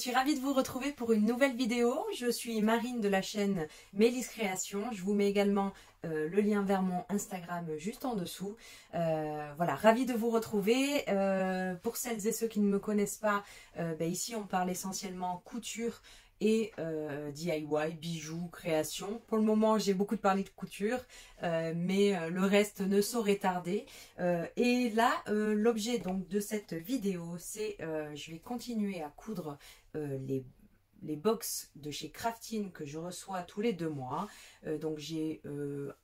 suis ravie de vous retrouver pour une nouvelle vidéo. Je suis Marine de la chaîne Mélisse Création. Je vous mets également le lien vers mon Instagram juste en dessous. Voilà, ravie de vous retrouver. Pour celles et ceux qui ne me connaissent pas, ici on parle essentiellement couture et DIY, bijoux, création. Pour le moment, j'ai beaucoup parlé de couture, mais le reste ne saurait tarder. Et là, l'objet donc de cette vidéo, c'est je vais continuer à coudre les box de chez Craftine que je reçois tous les 2 mois. Donc j'ai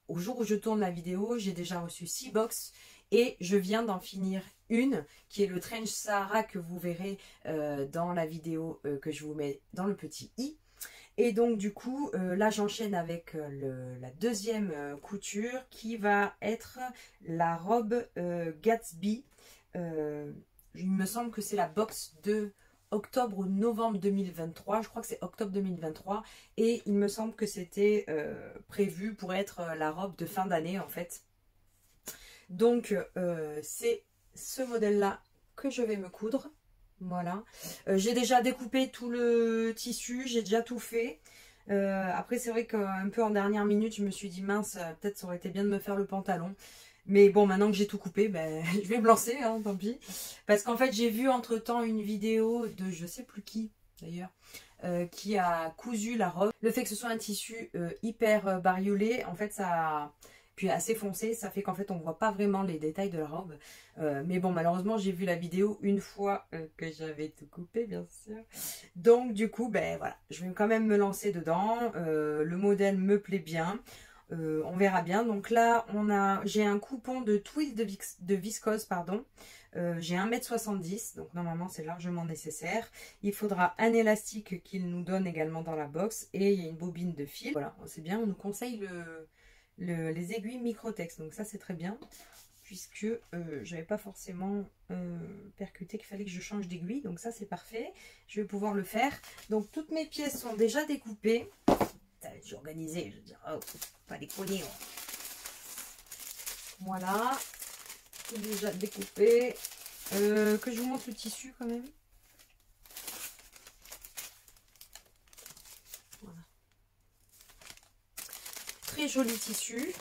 au jour où je tourne la vidéo, j'ai déjà reçu 6 box. Et je viens d'en finir une, qui est le Trench Sahara que vous verrez dans la vidéo que je vous mets dans le petit i. Et donc du coup, là j'enchaîne avec la deuxième couture qui va être la robe Gatsby. Il me semble que c'est la box de octobre ou novembre 2023. Je crois que c'est octobre 2023. Et il me semble que c'était prévu pour être la robe de fin d'année en fait. Donc c'est ce modèle là que je vais me coudre. Voilà, j'ai déjà découpé tout le tissu, j'ai déjà tout fait. Après c'est vrai qu'un peu en dernière minute je me suis dit mince, peut-être ça aurait été bien de me faire le pantalon. Mais bon, maintenant que j'ai tout coupé, je vais me lancer, hein, tant pis. Parce qu'en fait j'ai vu entre temps une vidéo de je sais plus qui d'ailleurs, qui a cousu la robe. Le fait que ce soit un tissu hyper bariolé, en fait ça... Puis assez foncé, ça fait qu'en fait on voit pas vraiment les détails de la robe. Mais bon, malheureusement j'ai vu la vidéo une fois que j'avais tout coupé bien sûr. Donc du coup, voilà, je vais quand même me lancer dedans. Le modèle me plaît bien. On verra bien. Donc là, j'ai un coupon de twill de viscose, pardon. J'ai 1,70 m, donc normalement c'est largement nécessaire. Il faudra un élastique qu'il nous donne également dans la box. Et il y a une bobine de fil. Voilà, c'est bien, on nous conseille les aiguilles Microtex, donc ça c'est très bien puisque j'avais pas forcément percuté qu'il fallait que je change d'aiguille, donc ça c'est parfait, je vais pouvoir le faire. Donc toutes mes pièces sont déjà découpées, je suis organisée, je veux dire, oh, pas déconner. Voilà, c'est déjà découpé. Que je vous montre le tissu quand même. Très joli tissu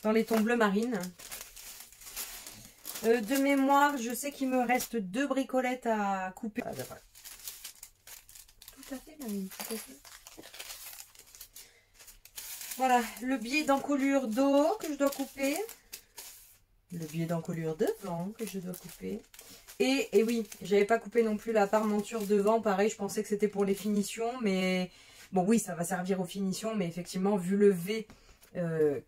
dans les tons bleu marine. De mémoire, je sais qu'il me reste 2 bricolettes à couper. Tout à fait, Marine, tout à fait. Voilà, le biais d'encolure d'eau que je dois couper. Le biais d'encolure devant que je dois couper. Et oui, j'avais pas coupé non plus la parmenture devant. Pareil, je pensais que c'était pour les finitions, mais... Bon oui, ça va servir aux finitions, mais effectivement, vu le V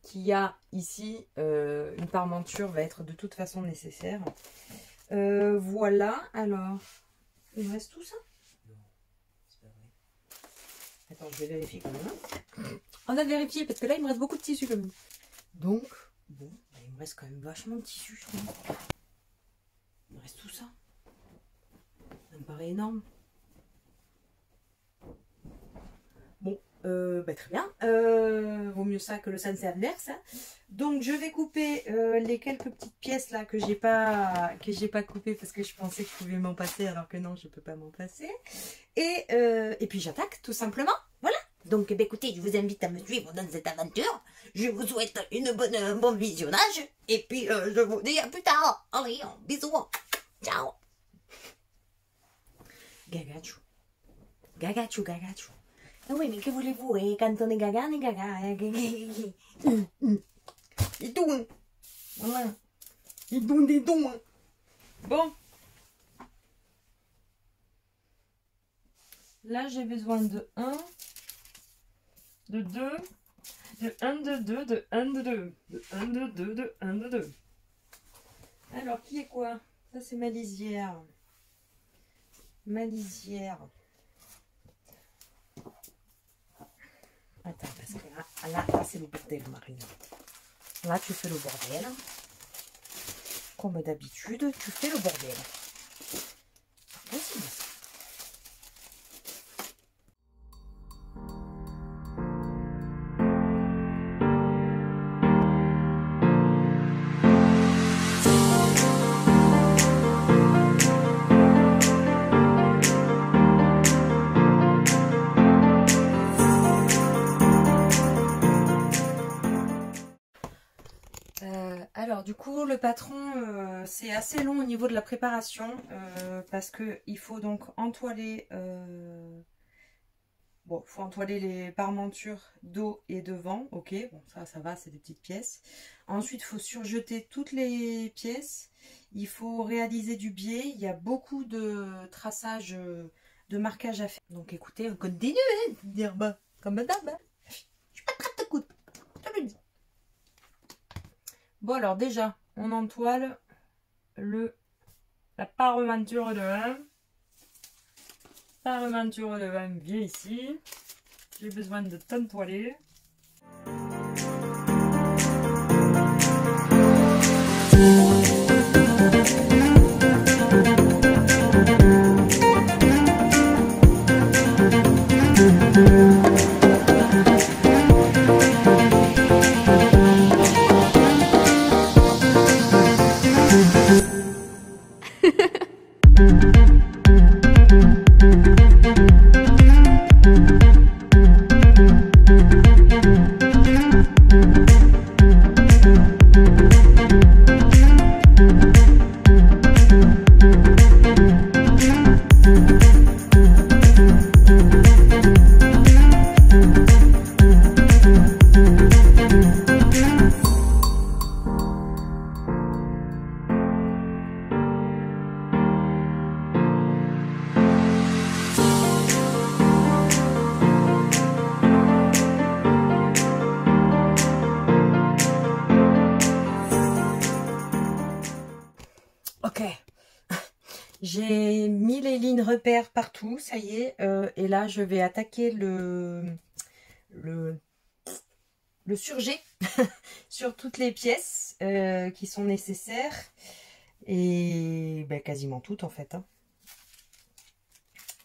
qu'il y a ici, une parmenture va être de toute façon nécessaire. Voilà, alors, il me reste tout ça? Non, c'est pas vrai. Attends, je vais vérifier quand même. On a vérifié, parce que là, il me reste beaucoup de tissu quand même. Donc, bon, il me reste quand même vachement de tissu, je trouve. Il me reste tout ça. Ça me paraît énorme. Bon, très bien. Vaut mieux ça que le sens adverse. Hein. Donc je vais couper les quelques petites pièces là que j'ai pas coupées parce que je pensais que je pouvais m'en passer alors que non, je peux pas m'en passer. Et puis j'attaque tout simplement. Voilà. Donc écoutez, je vous invite à me suivre dans cette aventure. Je vous souhaite un bon visionnage. Et puis je vous dis à plus tard. Allez, bisous. Ciao. Gagachou. Gagachou, gagachou. Ah oui, mais que voulez-vous, quand on est gaga, on est gaga. Il tourne. Voilà. Il donne des dons. Bon. Là, j'ai besoin de 1, de 2, de 1, de 2, de 1, de 2, de 1, de 2, de 1, de 2. Alors, qui est quoi? Ça, c'est ma lisière. Ma lisière. Attends, parce que là c'est le bordel, Marine. Là, tu fais le bordel. Comme d'habitude, tu fais le bordel. Vas-y. patron, c'est assez long au niveau de la préparation parce que il faut donc entoiler, bon, faut entoiler les parmentures dos et devant, ok, bon ça va, c'est des petites pièces. Ensuite, il faut surjeter toutes les pièces, il faut réaliser du biais, il y a beaucoup de traçage, de marquage à faire. Donc écoutez, on continue, hein, dire bah, comme d'hab, hein. Je suis pas très de coude, je te le dis. Bon alors déjà, on entoile la parmenture de vin. Parmenture de vin bien ici. J'ai besoin de t'entoiler. Ok, j'ai mis les lignes repères partout, ça y est, et là je vais attaquer le surjet sur toutes les pièces qui sont nécessaires, et ben, quasiment toutes en fait, hein.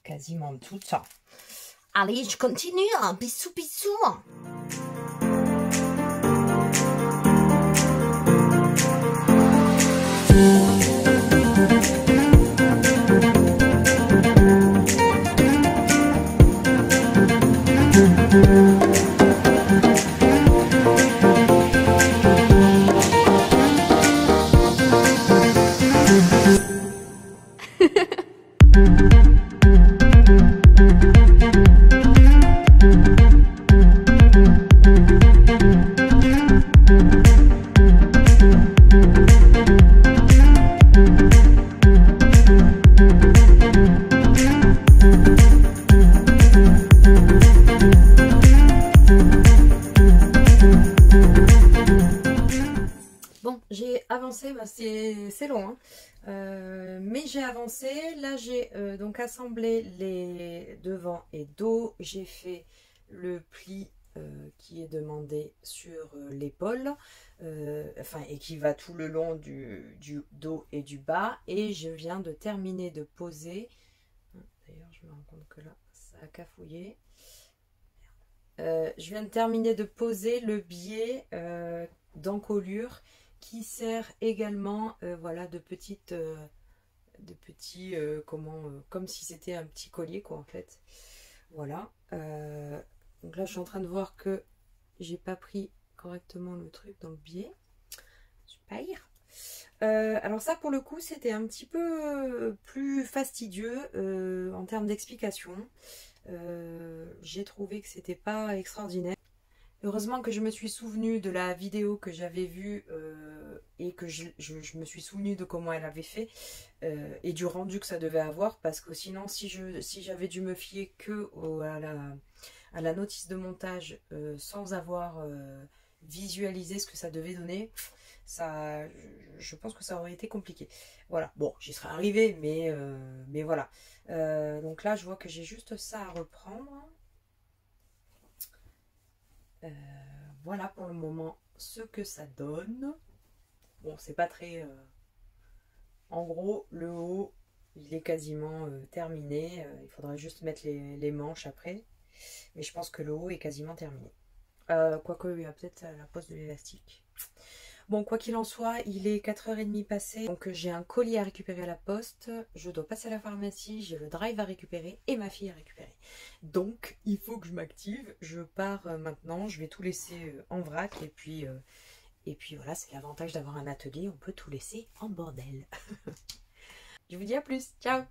Quasiment toutes. Allez, je continue, hein. Bisous, bisous. Bon, j'ai avancé, bah c'est long, hein. Mais j'ai avancé. Là, j'ai donc assemblé les devant et dos. J'ai fait le pli qui est demandé sur l'épaule, enfin, et qui va tout le long du dos et du bas. Et je viens de terminer de poser. D'ailleurs, je me rends compte que là, ça a cafouillé. Je viens de terminer de poser le biais d'encolure qui sert également, voilà, de petits, comme si c'était un petit collier, quoi, en fait. Voilà. Donc là, je suis en train de voir que j'ai pas pris correctement le truc dans le biais. Super. Alors ça, pour le coup, c'était un petit peu plus fastidieux en termes d'explication. J'ai trouvé que c'était pas extraordinaire. Heureusement que je me suis souvenue de la vidéo que j'avais vue et que je me suis souvenue de comment elle avait fait et du rendu que ça devait avoir, parce que sinon si j'avais dû me fier que à la notice de montage sans avoir visualisé ce que ça devait donner, ça, je pense que ça aurait été compliqué. Voilà, bon, j'y serais arrivée, mais voilà. Donc là, je vois que j'ai juste ça à reprendre. Voilà pour le moment ce que ça donne. Bon, c'est pas très... En gros, le haut, il est quasiment terminé. Il faudrait juste mettre les manches après. Mais je pense que le haut est quasiment terminé. Quoique, il y a peut-être la pose de l'élastique. Bon, quoi qu'il en soit, il est 4h30 passé, donc j'ai un colis à récupérer à la poste, je dois passer à la pharmacie, j'ai le drive à récupérer et ma fille à récupérer. Donc, il faut que je m'active, je pars maintenant, je vais tout laisser en vrac Et puis voilà, c'est l'avantage d'avoir un atelier, on peut tout laisser en bordel. Je vous dis à plus, ciao!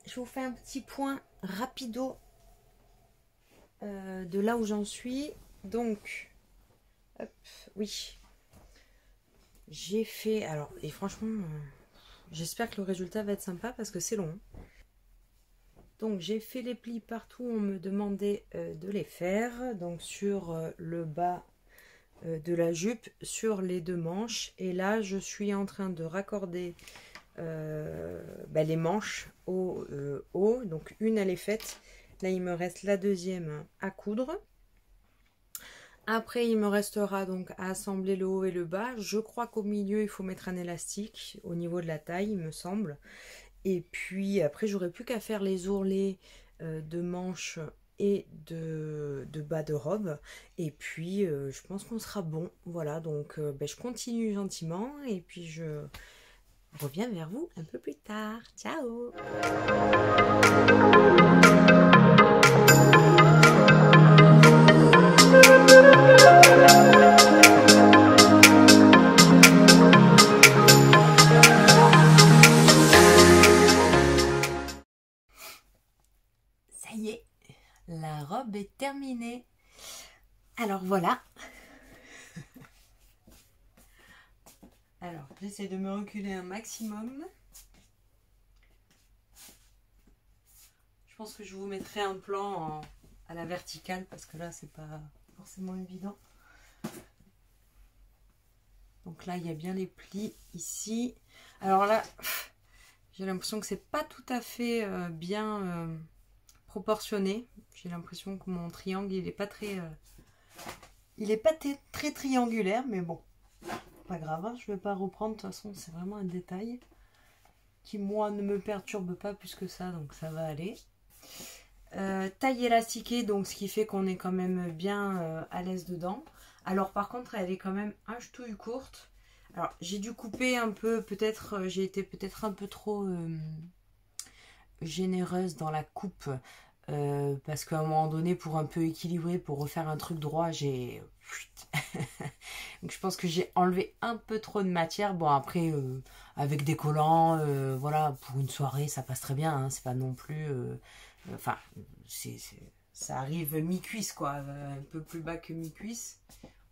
Je vous fais un petit point rapido de là où j'en suis. Donc, hop, oui, j'ai fait, alors, et franchement, j'espère que le résultat va être sympa parce que c'est long. Donc, j'ai fait les plis partout où on me demandait de les faire. Donc, sur le bas de la jupe, sur les deux manches. Et là, je suis en train de raccorder les manches au haut. Donc une elle est faite, là il me reste la deuxième à coudre. Après il me restera donc à assembler le haut et le bas. Je crois qu'au milieu il faut mettre un élastique au niveau de la taille, il me semble. Et puis après j'aurai plus qu'à faire les ourlets de manches et de bas de robe. Et puis je pense qu'on sera bon. Voilà, donc je continue gentiment et puis je reviens vers vous un peu plus tard. Ciao! Ça y est, la robe est terminée. Alors voilà. Alors, j'essaie de me reculer un maximum. Je pense que je vous mettrai un plan à la verticale parce que là, c'est pas forcément évident. Donc là, il y a bien les plis ici. Alors là, j'ai l'impression que c'est pas tout à fait bien proportionné. J'ai l'impression que mon triangle, il est pas très triangulaire, mais bon. Pas grave, hein, je ne vais pas reprendre, de toute façon c'est vraiment un détail qui moi ne me perturbe pas plus que ça, donc ça va aller. Taille élastiquée, donc ce qui fait qu'on est quand même bien à l'aise dedans. Alors par contre elle est quand même un ch'touille courte. Alors j'ai dû couper un peu, peut-être j'ai été peut-être un peu trop généreuse dans la coupe. Parce qu'à un moment donné, pour un peu équilibrer, pour refaire un truc droit, j'ai... Donc je pense que j'ai enlevé un peu trop de matière. Bon après, avec des collants, voilà, pour une soirée, ça passe très bien. Hein, c'est pas non plus... Enfin, ça arrive mi-cuisse, quoi. Un peu plus bas que mi-cuisse.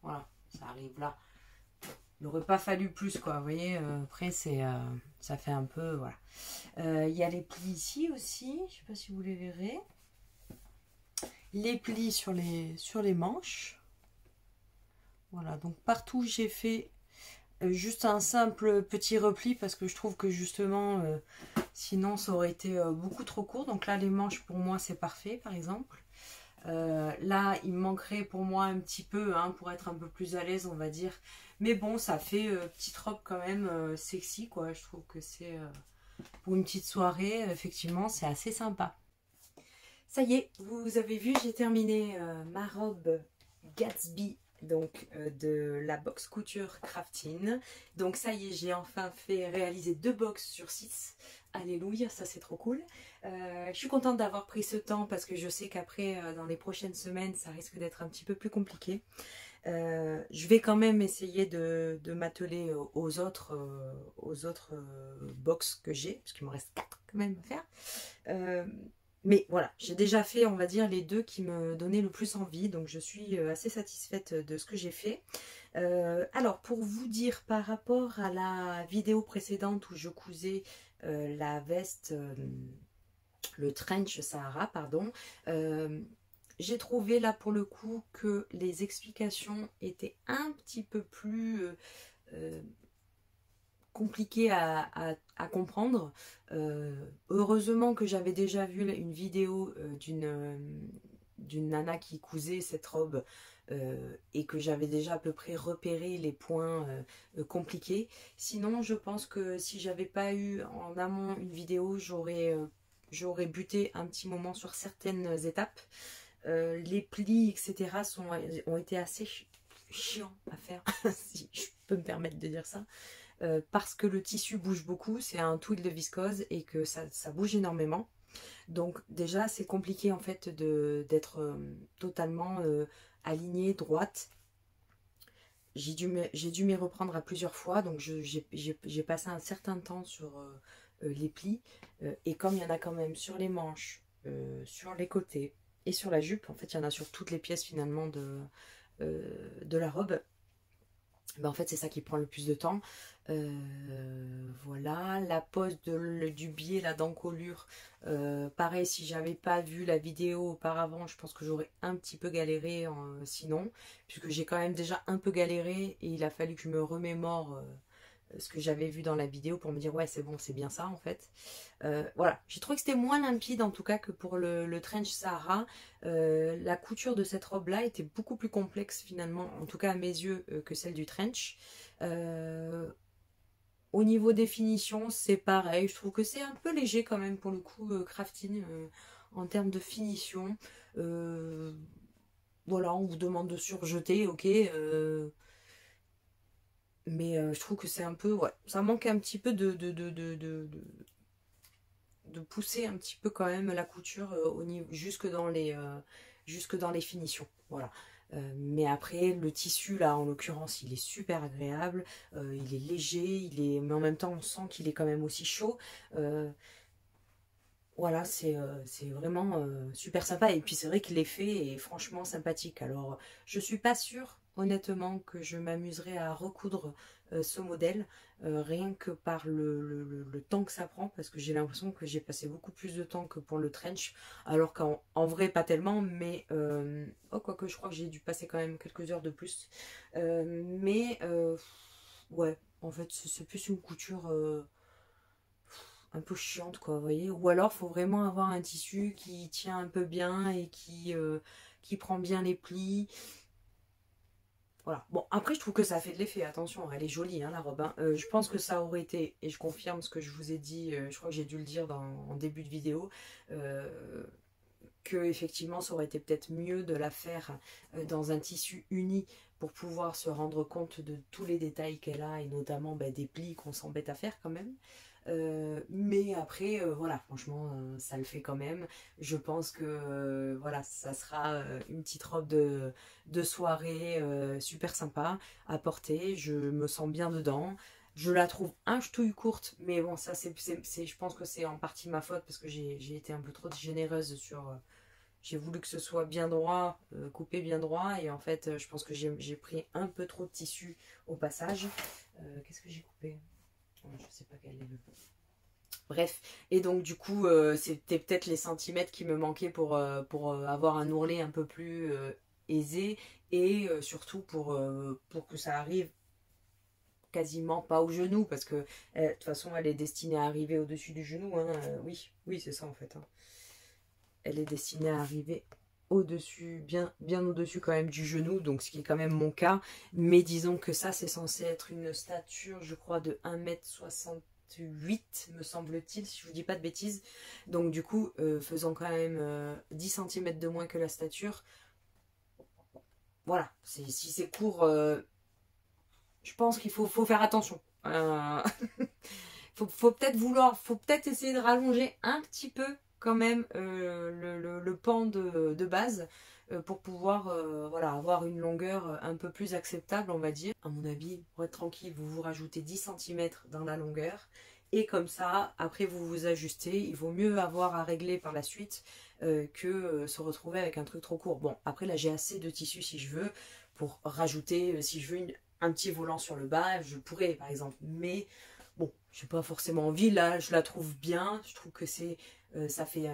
Voilà, ça arrive là. Il n'aurait pas fallu plus, quoi. Vous voyez, après, ça fait un peu... Voilà. Il y a les plis ici aussi. Je sais pas si vous les verrez. Les plis sur les manches. Voilà, donc partout j'ai fait juste un simple petit repli parce que je trouve que justement sinon ça aurait été beaucoup trop court. Donc là les manches pour moi c'est parfait par exemple. Là il me manquerait pour moi un petit peu hein, pour être un peu plus à l'aise on va dire. Mais bon ça fait petite robe quand même sexy quoi. Je trouve que c'est pour une petite soirée, effectivement, c'est assez sympa. Ça y est, vous avez vu, j'ai terminé ma robe Gatsby, donc de la box couture crafting. Donc ça y est, j'ai enfin fait réaliser 2 box sur 6. Alléluia, ça c'est trop cool. Je suis contente d'avoir pris ce temps parce que je sais qu'après, dans les prochaines semaines, ça risque d'être un petit peu plus compliqué. Je vais quand même essayer de m'atteler aux autres box que j'ai, parce qu'il me reste 4 quand même à faire. Mais voilà, j'ai déjà fait, on va dire, les 2 qui me donnaient le plus envie, donc je suis assez satisfaite de ce que j'ai fait. Alors, pour vous dire, par rapport à la vidéo précédente où je cousais la veste, le trench Sahara, pardon, j'ai trouvé là pour le coup que les explications étaient un petit peu plus compliquées à comprendre. Heureusement que j'avais déjà vu une vidéo d'une nana qui cousait cette robe et que j'avais déjà à peu près repéré les points compliqués. Sinon, je pense que si j'avais pas eu en amont une vidéo, j'aurais buté un petit moment sur certaines étapes. Les plis, etc. ont été assez chiants à faire, si je peux me permettre de dire ça. Parce que le tissu bouge beaucoup, c'est un twill de viscose et que ça bouge énormément. Donc déjà c'est compliqué en fait d'être totalement alignée, droite. J'ai dû m'y reprendre à plusieurs fois, donc j'ai passé un certain temps sur les plis. Et comme il y en a quand même sur les manches, sur les côtés et sur la jupe, en fait il y en a sur toutes les pièces finalement de la robe. Ben en fait c'est ça qui prend le plus de temps. Voilà, la pose du biais, la d'encolure, pareil, si j'avais pas vu la vidéo auparavant, je pense que j'aurais un petit peu galéré sinon, puisque j'ai quand même déjà un peu galéré et il a fallu que je me remémore ce que j'avais vu dans la vidéo pour me dire ouais c'est bon, c'est bien ça en fait. Voilà, j'ai trouvé que c'était moins limpide en tout cas que pour le trench Sahara. La couture de cette robe là était beaucoup plus complexe finalement, en tout cas à mes yeux, que celle du trench. Au niveau des finitions c'est pareil, je trouve que c'est un peu léger quand même pour le coup crafting en termes de finition. Voilà, on vous demande de surjeter, ok, mais je trouve que c'est un peu, ouais, ça manque un petit peu de pousser un petit peu quand même la couture au niveau, jusque dans les finitions. Voilà. Mais après, le tissu, là, en l'occurrence, il est super agréable, il est léger, mais en même temps, on sent qu'il est quand même aussi chaud. Voilà, c'est vraiment super sympa. Et puis c'est vrai que l'effet est franchement sympathique. Alors, je suis pas sûre, honnêtement, que je m'amuserai à recoudre ce modèle, rien que par le temps que ça prend, parce que j'ai l'impression que j'ai passé beaucoup plus de temps que pour le trench, alors qu'en vrai, pas tellement, mais oh, quoique je crois que j'ai dû passer quand même quelques heures de plus. Ouais, en fait, c'est plus une couture un peu chiante quoi, vous voyez, ou alors faut vraiment avoir un tissu qui tient un peu bien et qui prend bien les plis. Voilà, bon après je trouve que ça fait de l'effet, attention, elle est jolie hein, la robe hein. Je pense que ça aurait été, et je confirme ce que je vous ai dit, je crois que j'ai dû le dire en début de vidéo, que effectivement ça aurait été peut-être mieux de la faire dans un tissu uni pour pouvoir se rendre compte de tous les détails qu'elle a et notamment des plis qu'on s'embête à faire quand même. Mais après, voilà, franchement, ça le fait quand même. Je pense que voilà, ça sera une petite robe de soirée super sympa à porter. Je me sens bien dedans. Je la trouve un ch'touille courte, mais bon, ça, je pense que c'est en partie ma faute parce que j'ai été un peu trop généreuse sur. J'ai voulu que ce soit bien droit, coupé bien droit, et en fait, je pense que j'ai pris un peu trop de tissu au passage. Qu'est-ce que j'ai coupé? Je sais pas quel est le. Bref, et donc du coup, c'était peut-être les centimètres qui me manquaient pour avoir un ourlet un peu plus aisé et surtout pour que ça arrive quasiment pas au genou parce que de toute façon elle est destinée à arriver au-dessus du genou. Hein, oui, oui c'est ça en fait. Hein. Elle est destinée à arriver au-dessus, bien au-dessus quand même du genou, donc ce qui est quand même mon cas. Mais disons que ça c'est censé être une stature, je crois, de 1m60. 38 me semble-t-il, si je vous dis pas de bêtises. Donc du coup, faisant quand même 10 cm de moins que la stature, voilà, si c'est court, je pense qu'il faut faire attention. Faut peut-être essayer de rallonger un petit peu quand même le pan de base pour pouvoir voilà, avoir une longueur un peu plus acceptable, on va dire. À mon avis, pour être tranquille, vous rajoutez 10 cm dans la longueur et comme ça, après vous vous ajustez. Il vaut mieux avoir à régler par la suite que se retrouver avec un truc trop court. Bon, après là j'ai assez de tissu si je veux pour rajouter, si je veux un petit volant sur le bas, je pourrais par exemple, mais bon, je n'ai pas forcément envie. Là, je la trouve bien. Je trouve que ça fait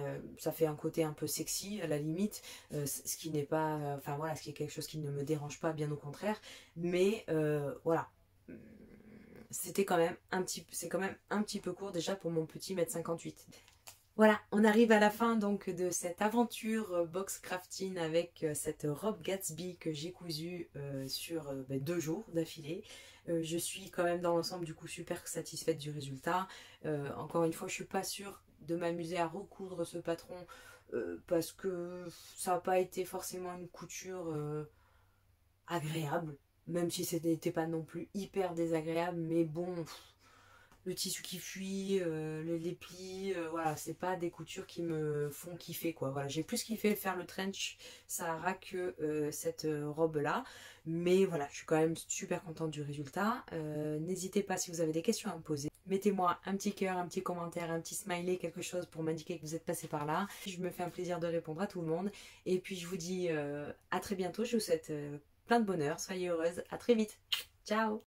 un côté un peu sexy à la limite, ce qui n'est pas, enfin voilà, ce qui est quelque chose qui ne me dérange pas, bien au contraire. Mais voilà, c'est quand même un petit peu court déjà pour mon petit 1m58. Voilà, on arrive à la fin donc de cette aventure box crafting avec cette robe Gatsby que j'ai cousue sur 2 jours d'affilée. Je suis quand même dans l'ensemble du coup super satisfaite du résultat. Encore une fois, je suis pas sûre de m'amuser à recoudre ce patron parce que ça n'a pas été forcément une couture agréable, même si ce n'était pas non plus hyper désagréable, mais bon, le tissu qui fuit, les plis, voilà, c'est pas des coutures qui me font kiffer quoi. Voilà, j'ai plus kiffé faire le trench Sahara que cette robe là, mais voilà, je suis quand même super contente du résultat. N'hésitez pas si vous avez des questions à me poser. Mettez-moi un petit cœur, un petit commentaire, un petit smiley, quelque chose pour m'indiquer que vous êtes passé par là. Je me fais un plaisir de répondre à tout le monde. Et puis je vous dis à très bientôt. Je vous souhaite plein de bonheur. Soyez heureuse. À très vite. Ciao.